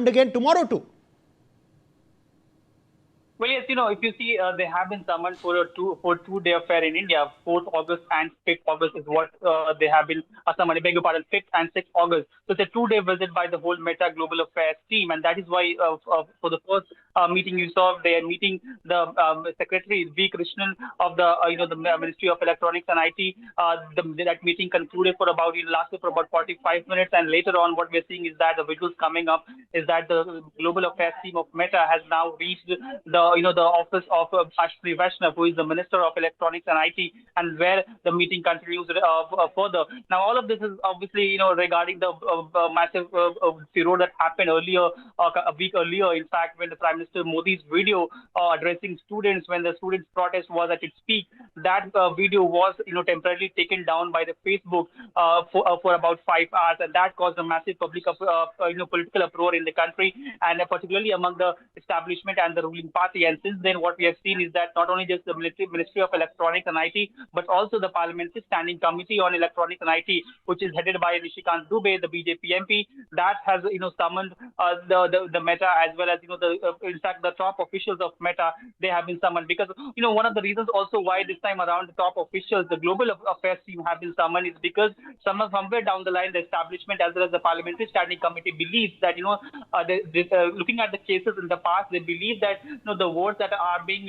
again tomorrow too. Well, yes, if you see, they have been summoned for a two-day affair in India. 4th August and 5th August is what they have been summoned. I beg your pardon, 5th and 6th August. So it's a two-day visit by the whole Meta Global Affairs team, and that is why for the first meeting you saw, they are meeting the Secretary V. Krishnan of the the Ministry of Electronics and IT. That meeting concluded for about lasted for about 45 minutes, and later on, what we're seeing is that the visuals coming up is that the Global Affairs team of Meta has now reached the office of Ashwini Vaishnaw, who is the Minister of Electronics and IT, and where the meeting continues further. Now, all of this is obviously regarding the massive furor that happened earlier, a week earlier, in fact, when the Prime Minister Modi's video addressing students when the students' protest was at its peak. That video was temporarily taken down by the Facebook for about 5 hours, and that caused a massive public political uproar in the country, and particularly among the establishment and the ruling party. And since then, what we have seen is that not only just the Ministry of Electronics and IT, but also the Parliamentary Standing Committee on Electronics and IT, which is headed by Nishikant Dubey, the BJP MP, that has summoned the Meta, as well as in fact the top officials of Meta. They have been summoned because one of the reasons also why this time around the top officials, the Global Affairs team, have been summoned is because somewhere down the line the establishment as well as the Parliamentary Standing Committee believes that looking at the cases in the past, they believe that the words that are being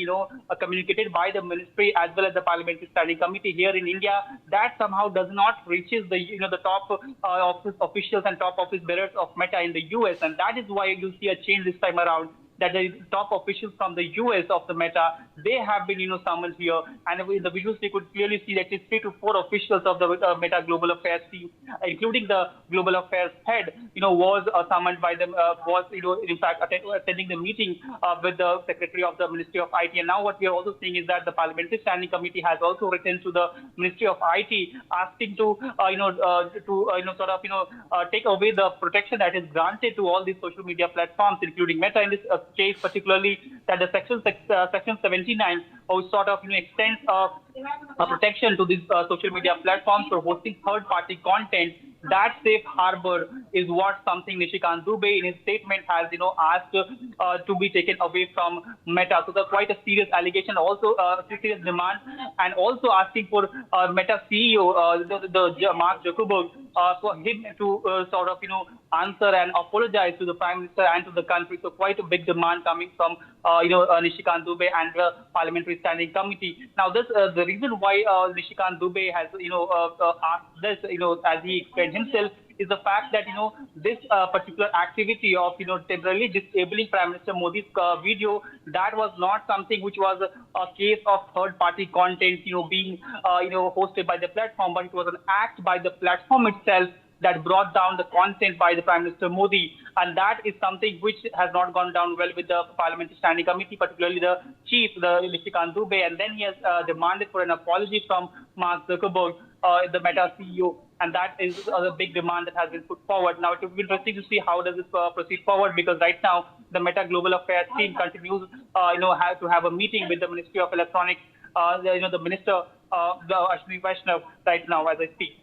communicated by the ministry as well as the Parliamentary Standing Committee here in India, that somehow does not reaches the top office officials and top office bearers of Meta in the US, and that is why you see a change this time around, that the top officials from the US of the Meta, they have been summoned here, and in the visuals we could clearly see that it's 3 to 4 officials of the Meta Global Affairs team, including the Global Affairs head, was summoned by them, was in fact attending the meeting with the Secretary of the Ministry of IT. And now what we are also seeing is that the Parliamentary Standing Committee has also written to the Ministry of IT asking to take away the protection that is granted to all these social media platforms, including Meta in this case, particularly that the section 79 sort of extends protection to these social media platforms for hosting third-party content. That safe harbor is what something Nishikant Dubey in his statement has asked to be taken away from Meta. So that's quite a serious allegation, also a serious demand, and also asking for Meta CEO the Mark Zuckerberg for him to answer and apologize to the Prime Minister and to the country. So quite a big demand coming from Nishikant Dubey and the Parliamentary Standing Committee. Now this the reason why Nishikant Dubey has asked this, as he explained himself, is the fact that this particular activity of temporarily disabling Prime Minister Modi's video, that was not something which was a case of third-party content being hosted by the platform, but it was an act by the platform itself that brought down the content by the Prime Minister Modi, and that is something which has not gone down well with the Parliamentary Standing Committee, particularly the chief, the Nishikant Dubey, and then he has demanded for an apology from Mark Zuckerberg, the Meta CEO, and that is a big demand that has been put forward. Now it will be interesting to see how does this proceed forward, because right now the Meta Global Affairs team continues, to have a meeting with the Ministry of Electronics, the Minister, the Ashwini Vaishnaw, right now as I speak.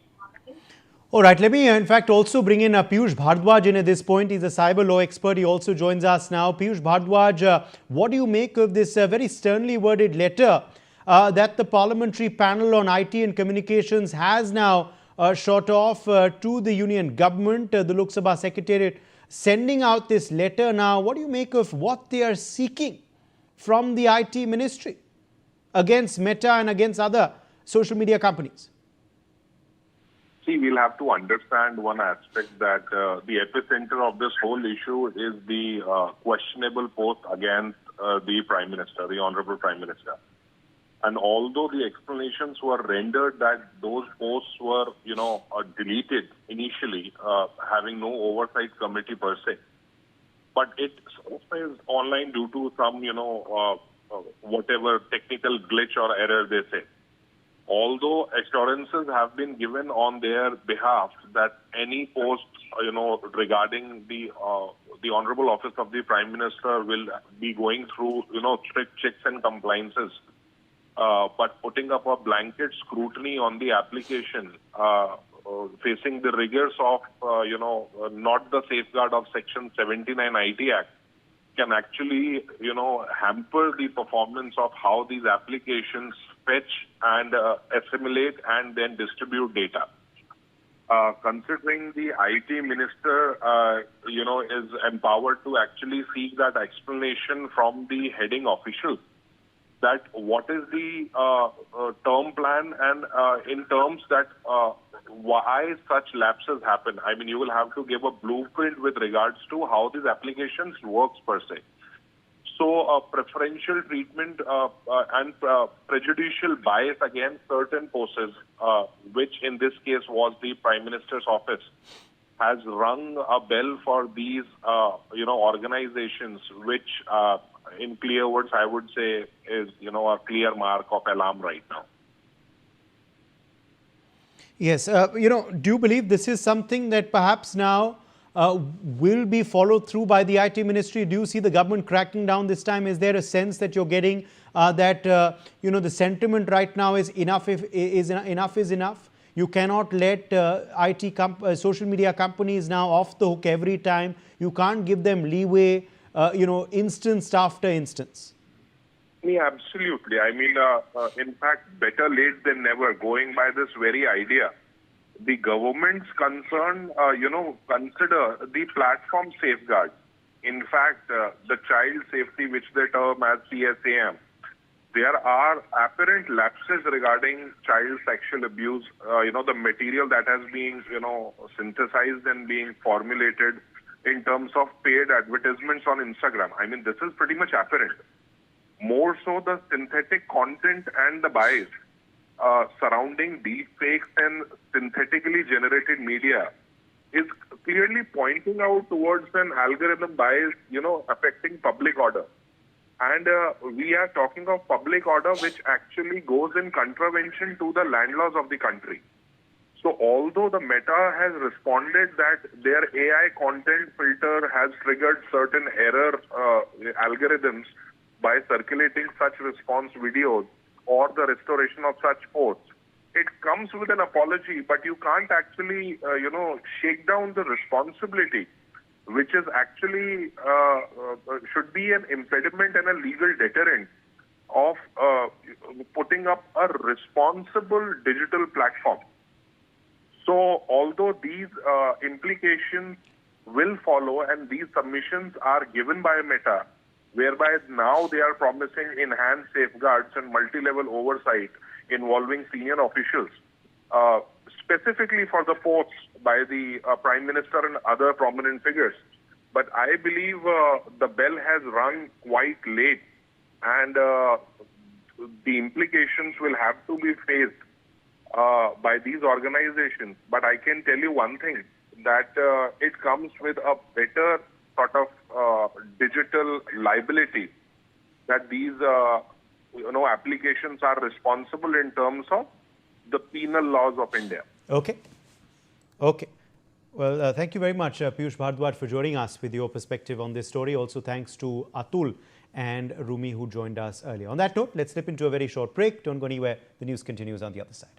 All right, let me in fact also bring in Piyush Bhardwaj in at this point. He's a cyber law expert. He also joins us now. Piyush Bhardwaj, what do you make of this very sternly worded letter that the Parliamentary Panel on IT and Communications has now shot off to the Union Government, the Lok Sabha Secretariat, sending out this letter now? What do you make of what they are seeking from the IT Ministry against Meta and against other social media companies? See, we'll have to understand one aspect, that the epicenter of this whole issue is the questionable post against the Prime Minister, the Honorable Prime Minister. And although the explanations were rendered that those posts were, deleted initially, having no oversight committee per se, but it surfaced online due to some, whatever technical glitch or error they say. Although assurances have been given on their behalf that any post, regarding the Honorable Office of the Prime Minister will be going through, strict checks and compliances, but putting up a blanket scrutiny on the application facing the rigors of, not the safeguard of Section 79 IT Act, can actually, hamper the performance of how these applications fetch and assimilate and then distribute data. Considering the IT minister, is empowered to actually seek that explanation from the heading officials, that what is the term plan and in terms that why such lapses happen. I mean, you will have to give a blueprint with regards to how these applications works per se. So preferential treatment and prejudicial bias against certain posts, which in this case was the Prime Minister's office, has rung a bell for these, organizations, which in clear words, I would say is, a clear mark of alarm right now. Yes, do you believe this is something that perhaps now will be followed through by the IT ministry? Do you see the government cracking down this time? Is there a sense that you're getting that, the sentiment right now is enough is enough? You cannot let social media companies now off the hook every time. You can't give them leeway, instance after instance. Yeah, absolutely. I mean, in fact, better late than never, going by this very idea. The government's concern, consider the platform safeguards. In fact, the child safety, which they term as CSAM, there are apparent lapses regarding child sexual abuse, the material that has been, synthesized and being formulated in terms of paid advertisements on Instagram. I mean, this is pretty much apparent. More so the synthetic content and the bias surrounding deepfakes and synthetically generated media is clearly pointing out towards an algorithm bias, affecting public order. And we are talking of public order, which actually goes in contravention to the land laws of the country. So although the Meta has responded that their AI content filter has triggered certain error algorithms by circulating such response videos or the restoration of such posts, it comes with an apology, but you can't actually, shake down the responsibility, which is actually should be an impediment and a legal deterrent of putting up a responsible digital platform. So although these implications will follow and these submissions are given by Meta, whereby now they are promising enhanced safeguards and multi-level oversight involving senior officials, specifically for the posts by the Prime Minister and other prominent figures. But I believe the bell has rung quite late, and the implications will have to be faced by these organizations. But I can tell you one thing, that it comes with a better sort of digital liability, that these applications are responsible in terms of the penal laws of India. Okay. Well, thank you very much, Piyush Bhardwaj, for joining us with your perspective on this story. Also, thanks to Atul and Rumi, who joined us earlier. On that note, let's slip into a very short break. Don't go anywhere. The news continues on the other side.